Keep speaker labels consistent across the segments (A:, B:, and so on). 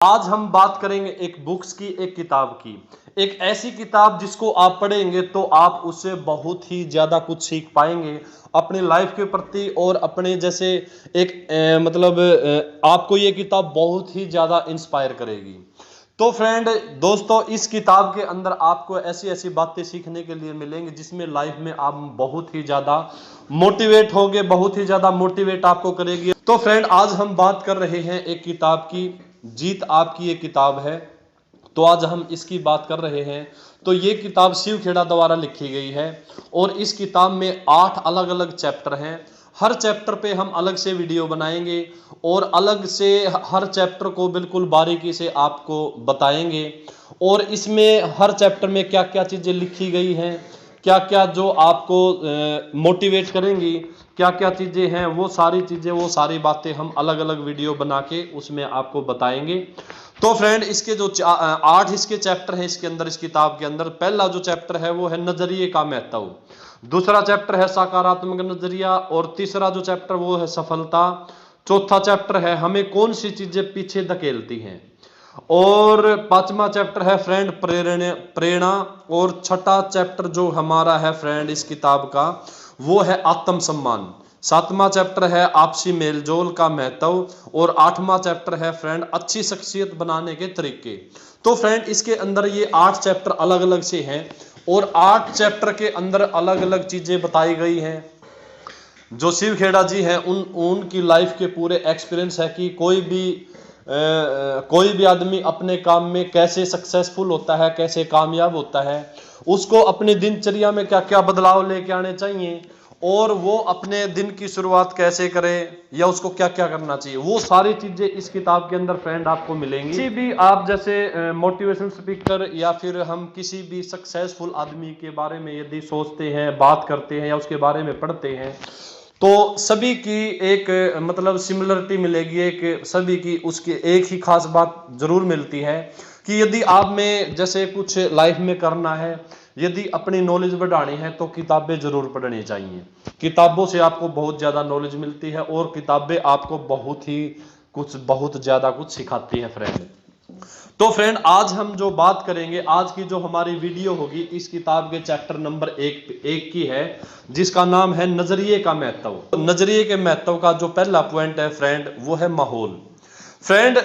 A: आज हम बात करेंगे एक बुक्स की, एक किताब की, एक ऐसी किताब जिसको आप पढ़ेंगे तो आप उससे बहुत ही ज्यादा कुछ सीख पाएंगे अपनी लाइफ के प्रति और अपने जैसे एक आपको ये किताब बहुत ही ज्यादा इंस्पायर करेगी। तो फ्रेंड दोस्तों, इस किताब के अंदर आपको ऐसी ऐसी बातें सीखने के लिए मिलेंगी जिसमें लाइफ में आप बहुत ही ज्यादा मोटिवेट होगे, बहुत ही ज्यादा मोटिवेट आपको करेगी। तो फ्रेंड आज हम बात कर रहे हैं एक किताब की, जीत आपकी एक किताब है। तो आज हम इसकी बात कर रहे हैं। तो ये किताब शिव खेड़ा द्वारा लिखी गई है और इस किताब में 8 अलग अलग चैप्टर हैं। हर चैप्टर पे हम अलग से वीडियो बनाएंगे और अलग से हर चैप्टर को बिल्कुल बारीकी से आपको बताएंगे और इसमें हर चैप्टर में क्या क्या चीजें लिखी गई हैं, क्या क्या जो आपको मोटिवेट करेंगी, क्या क्या चीजें हैं, वो सारी चीजें, वो सारी बातें हम अलग अलग वीडियो बना के उसमें आपको बताएंगे। तो फ्रेंड इसके जो 8 इसके चैप्टर हैं इसके अंदर, इस किताब के अंदर पहला जो चैप्टर है वो है नजरिए का महत्व, दूसरा चैप्टर है सकारात्मक नजरिया और तीसरा जो चैप्टर वो है सफलता, चौथा चैप्टर है हमें कौन सी चीजें पीछे धकेलती हैं और पांचवा चैप्टर है फ्रेंड प्रेरणा और छठा चैप्टर जो हमारा है फ्रेंड इस किताब का वो है आत्मसम्मान, सातवां चैप्टर है आपसी मेलजोल का महत्व और आठवां चैप्टर है फ्रेंड अच्छी शख्सियत बनाने के तरीके। तो फ्रेंड इसके अंदर ये 8 चैप्टर अलग अलग से हैं और 8 चैप्टर के अंदर अलग अलग चीजें बताई गई हैं। जो शिव खेड़ा जी हैं उनकी लाइफ के पूरे एक्सपीरियंस है कि कोई भी आदमी अपने काम में कैसे सक्सेसफुल होता है, कैसे कामयाब होता है, उसको अपनी दिनचर्या में क्या क्या बदलाव लेके आने चाहिए और वो अपने दिन की शुरुआत कैसे करे या उसको क्या क्या करना चाहिए, वो सारी चीजें इस किताब के अंदर फ्रेंड आपको मिलेंगी। किसी भी आप जैसे मोटिवेशन स्पीकर या फिर हम किसी भी सक्सेसफुल आदमी के बारे में यदि सोचते हैं, बात करते हैं या उसके बारे में पढ़ते हैं तो सभी की एक सिमिलरिटी मिलेगी, एक सभी की उसकी एक ही खास बात जरूर मिलती है कि यदि आप में जैसे कुछ लाइफ में करना है, यदि अपनी नॉलेज बढ़ानी है तो किताबें जरूर पढ़नी चाहिए। किताबों से आपको बहुत ज्यादा नॉलेज मिलती है और किताबें आपको बहुत ज्यादा कुछ सिखाती हैं फ्रेंड। तो फ्रेंड आज हम जो बात करेंगे, आज की जो हमारी वीडियो होगी इस किताब के चैप्टर नंबर एक की है जिसका नाम है नजरिए का महत्व। नजरिए के महत्व का जो पहला पॉइंट है फ्रेंड वो है माहौल। फ्रेंड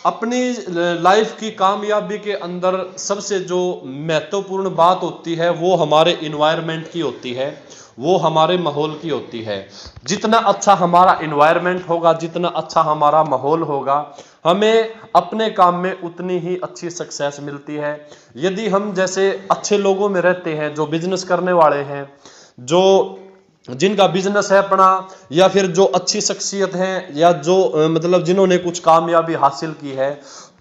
A: अपनी लाइफ की कामयाबी के अंदर सबसे जो महत्वपूर्ण बात होती है वो हमारे इन्वायरमेंट की होती है, वो हमारे माहौल की होती है। जितना अच्छा हमारा इन्वायरमेंट होगा, जितना अच्छा हमारा माहौल होगा, हमें अपने काम में उतनी ही अच्छी सक्सेस मिलती है। यदि हम जैसे अच्छे लोगों में रहते हैं, जो बिजनेस करने वाले हैं, जो जिनका बिजनेस है अपना, या फिर जो अच्छी शख्सियत हैं या जो जिन्होंने कुछ कामयाबी हासिल की है,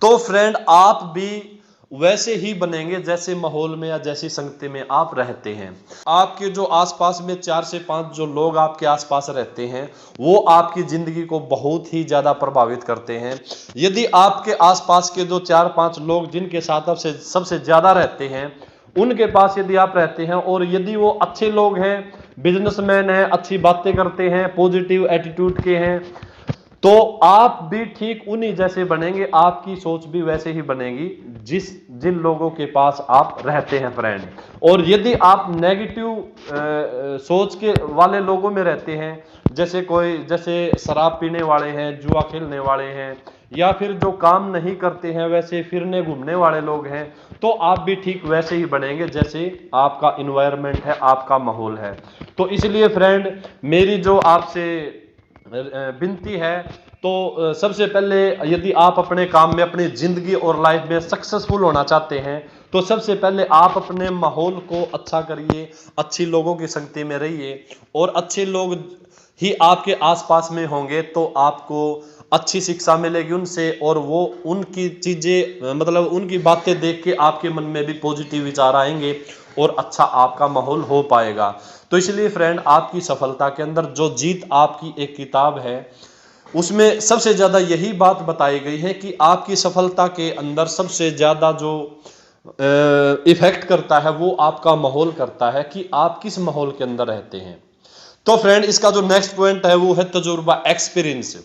A: तो फ्रेंड आप भी वैसे ही बनेंगे जैसे माहौल में या जैसी संगति में आप रहते हैं। आपके जो आसपास में 4 से 5 जो लोग आपके आसपास रहते हैं वो आपकी जिंदगी को बहुत ही ज्यादा प्रभावित करते हैं। यदि आपके आसपास के जो 4-5 लोग जिनके साथ आप सबसे ज्यादा रहते हैं उनके पास यदि आप रहते हैं और यदि वो अच्छे लोग हैं, बिजनेसमैन हैं, अच्छी बातें करते हैं, पॉजिटिव एटीट्यूड के हैं, तो आप भी ठीक उन्हीं जैसे बनेंगे, आपकी सोच भी वैसे ही बनेगी जिन लोगों के पास आप रहते हैं फ्रेंड। और यदि आप नेगेटिव सोच के वाले लोगों में रहते हैं, जैसे शराब पीने वाले हैं, जुआ खेलने वाले हैं, या फिर जो काम नहीं करते हैं वैसे फिरने घूमने वाले लोग हैं, तो आप भी ठीक वैसे ही बनेंगे जैसे आपका इन्वायरमेंट है, आपका माहौल है। तो इसलिए फ्रेंड मेरी जो आपसे विनती है, तो सबसे पहले यदि आप अपने काम में, अपनी जिंदगी और लाइफ में सक्सेसफुल होना चाहते हैं तो सबसे पहले आप अपने माहौल को अच्छा करिए, अच्छी लोगों की संगति में रहिए और अच्छे लोग ही आपके आसपास में होंगे तो आपको अच्छी शिक्षा मिलेगी उनसे और वो उनकी चीजें उनकी बातें देख के आपके मन में भी पॉजिटिव विचार आएंगे और अच्छा आपका माहौल हो पाएगा। तो इसलिए फ्रेंड आपकी सफलता के अंदर जो जीत आपकी एक किताब है उसमें सबसे ज्यादा यही बात बताई गई है कि आपकी सफलता के अंदर सबसे ज्यादा जो इफेक्ट करता है वो आपका माहौल करता है कि आप किस माहौल के अंदर रहते हैं। तो फ्रेंड इसका जो नेक्स्ट पॉइंट है वो है तजुर्बा, एक्सपीरियंस।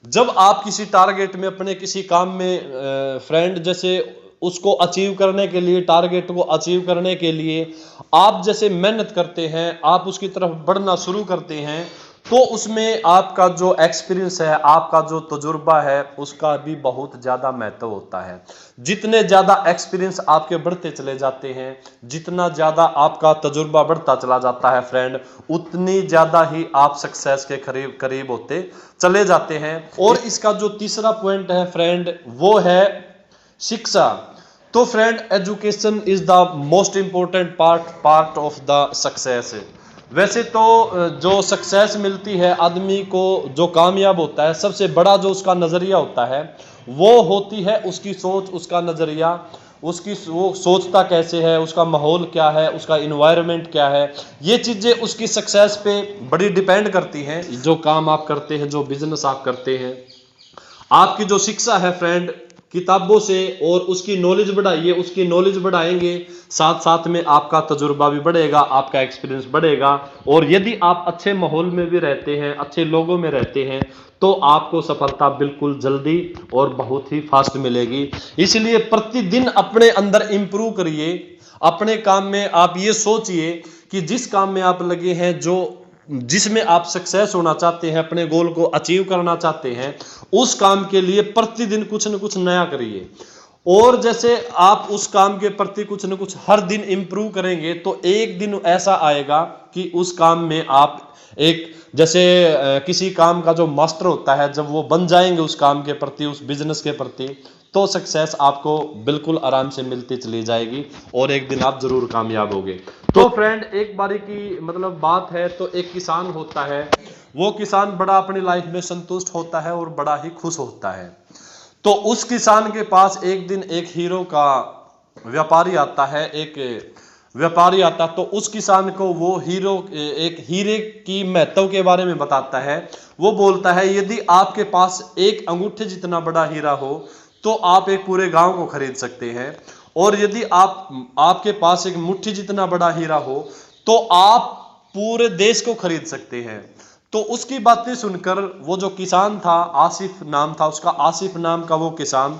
A: जब आप किसी टारगेट में, अपने किसी काम में फ्रेंड, जैसे उसको अचीव करने के लिए, टारगेट को अचीव करने के लिए आप जैसे मेहनत करते हैं, आप उसकी तरफ बढ़ना शुरू करते हैं, तो उसमें आपका जो एक्सपीरियंस है, आपका जो तजुर्बा है, उसका भी बहुत ज़्यादा महत्व होता है। जितने ज़्यादा एक्सपीरियंस आपके बढ़ते चले जाते हैं, जितना ज़्यादा आपका तजुर्बा बढ़ता चला जाता है फ्रेंड, उतनी ज़्यादा ही आप सक्सेस के करीब करीब होते चले जाते हैं। और इसका जो तीसरा पॉइंट है फ्रेंड, वो है शिक्षा। तो friend, education is the most important part of the success. वैसे तो जो सक्सेस मिलती है आदमी को, जो कामयाब होता है, सबसे बड़ा जो उसका नज़रिया होता है वो होती है उसकी सोच, उसका नज़रिया, उसकी वो सोचता कैसे है, उसका माहौल क्या है, उसका इन्वायरमेंट क्या है। ये चीज़ें उसकी सक्सेस पे बड़ी डिपेंड करती हैं। जो काम आप करते हैं, जो बिजनेस आप करते हैं, आपकी जो शिक्षा है फ्रेंड, किताबों से, और उसकी नॉलेज बढ़ाइए, उसकी नॉलेज बढ़ाएंगे, साथ साथ में आपका तजुर्बा भी बढ़ेगा, आपका एक्सपीरियंस बढ़ेगा। और यदि आप अच्छे माहौल में भी रहते हैं, अच्छे लोगों में रहते हैं, तो आपको सफलता बिल्कुल जल्दी और बहुत ही फास्ट मिलेगी। इसलिए प्रतिदिन अपने अंदर इंप्रूव करिए। अपने काम में आप ये सोचिए कि जिस काम में आप लगे हैं, जो जिसमें आप सक्सेस होना चाहते हैं, अपने गोल को अचीव करना चाहते हैं, उस काम के लिए प्रतिदिन कुछ न कुछ नया करिए। और जैसे आप उस काम के प्रति कुछ न कुछ हर दिन इंप्रूव करेंगे, तो एक दिन ऐसा आएगा कि उस काम में आप एक, जैसे किसी काम का जो मास्टर होता है, जब वो बन जाएंगे उस काम के प्रति, उस बिजनेस के प्रति, तो सक्सेस आपको बिल्कुल आराम से मिलती चली जाएगी और एक दिन आप जरूर कामयाब होंगे। तो फ्रेंड, एक बारी की मतलब बात है, तो एक किसान होता है, वो किसान बड़ा अपनी लाइफ में संतुष्ट होता है और बड़ा ही खुश होता है। तो उस किसान के पास एक दिन एक हीरो का व्यापारी आता है, एक व्यापारी आता, तो उस किसान को वो हीरो एक हीरे की महत्व के बारे में बताता है। वो बोलता है, यदि आपके पास एक अंगूठे जितना बड़ा हीरा हो तो आप एक पूरे गांव को खरीद सकते हैं, और यदि आपके पास एक मुट्ठी जितना बड़ा हीरा हो तो आप पूरे देश को खरीद सकते हैं। तो उसकी बातें सुनकर वो जो किसान था, आसिफ नाम था उसका, आसिफ नाम का वो किसान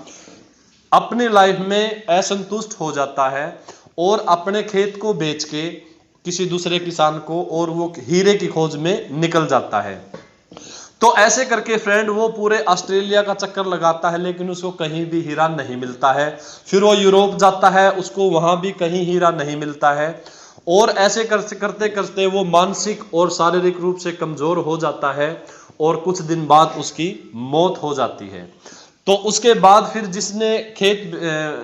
A: अपनी लाइफ में असंतुष्ट हो जाता है और अपने खेत को बेच के किसी दूसरे किसान को, और वो हीरे की खोज में निकल जाता है। तो ऐसे करके फ्रेंड वो पूरे ऑस्ट्रेलिया का चक्कर लगाता है, लेकिन उसको कहीं भी हीरा नहीं मिलता है। फिर वो यूरोप जाता है, उसको वहां भी कहीं हीरा नहीं मिलता है। और ऐसे करते करते वो मानसिक और शारीरिक रूप से कमजोर हो जाता है, और कुछ दिन बाद उसकी मौत हो जाती है। तो उसके बाद फिर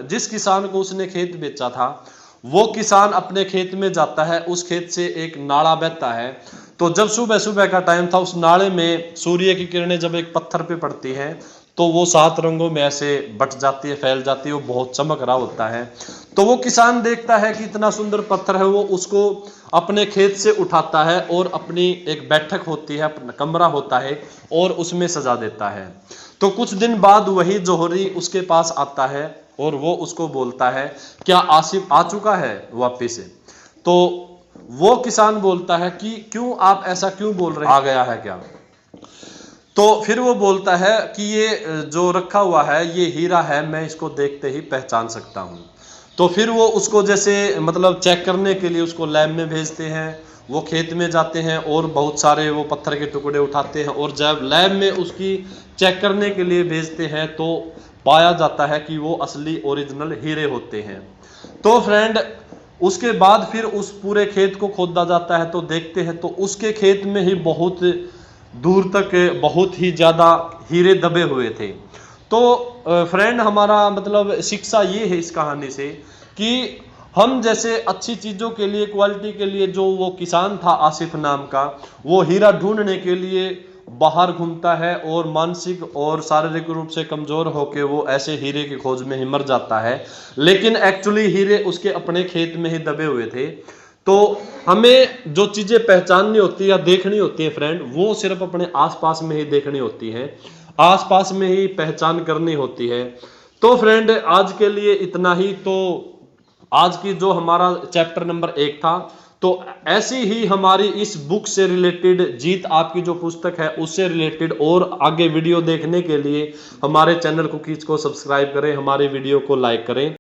A: जिस किसान को उसने खेत बेचा था, वो किसान अपने खेत में जाता है। उस खेत से एक नाला बहता है, तो जब सुबह सुबह का टाइम था, उस नाले में सूर्य की किरणें जब एक पत्थर पे पड़ती हैं, तो वो 7 रंगों में ऐसे बट जाती है, फैल जाती है, वो बहुत चमक रहा होता है। तो वो किसान देखता है कि इतना सुंदर पत्थर है, वो उसको अपने खेत से उठाता है और अपनी एक बैठक होती है, अपना कमरा होता है, और उसमें सजा देता है। तो कुछ दिन बाद वही जौहरी उसके पास आता है और वो उसको बोलता है, क्या आसिफ आ चुका है वापिस से? तो वो किसान बोलता है कि क्यों, आप ऐसा क्यों बोल रहे हैं, आ गया है क्या? तो फिर वो बोलता है कि ये जो रखा हुआ है ये हीरा है, मैं इसको देखते ही पहचान सकता हूँ। तो फिर वो उसको जैसे मतलब चेक करने के लिए उसको लैब में भेजते हैं। वो खेत में जाते हैं और बहुत सारे वो पत्थर के टुकड़े उठाते हैं, और जब लैब में उसकी चेक करने के लिए भेजते हैं तो पाया जाता है कि वो असली ओरिजिनल हीरे होते हैं। तो फ्रेंड, उसके बाद फिर उस पूरे खेत को खोदा जाता है, तो देखते हैं तो उसके खेत में ही बहुत दूर तक बहुत ही ज़्यादा हीरे दबे हुए थे। तो फ्रेंड, हमारा मतलब शिक्षा ये है इस कहानी से कि हम जैसे अच्छी चीज़ों के लिए, क्वालिटी के लिए, जो वो किसान था आसिफ नाम का, वो हीरा ढूंढने के लिए बाहर घूमता है और मानसिक और शारीरिक रूप से कमज़ोर होकर वो ऐसे हीरे की खोज में ही मर जाता है, लेकिन एक्चुअली हीरे उसके अपने खेत में ही दबे हुए थे। तो हमें जो चीज़ें पहचाननी होती है या देखनी होती है फ्रेंड, वो सिर्फ अपने आसपास में ही देखनी होती है, आसपास में ही पहचान करनी होती है। तो फ्रेंड, आज के लिए इतना ही। तो आज की जो हमारा चैप्टर नंबर 1 था, तो ऐसी ही हमारी इस बुक से रिलेटेड, जीत आपकी जो पुस्तक है उससे रिलेटेड और आगे वीडियो देखने के लिए हमारे चैनल कुकीज को सब्सक्राइब करें, हमारे वीडियो को लाइक करें।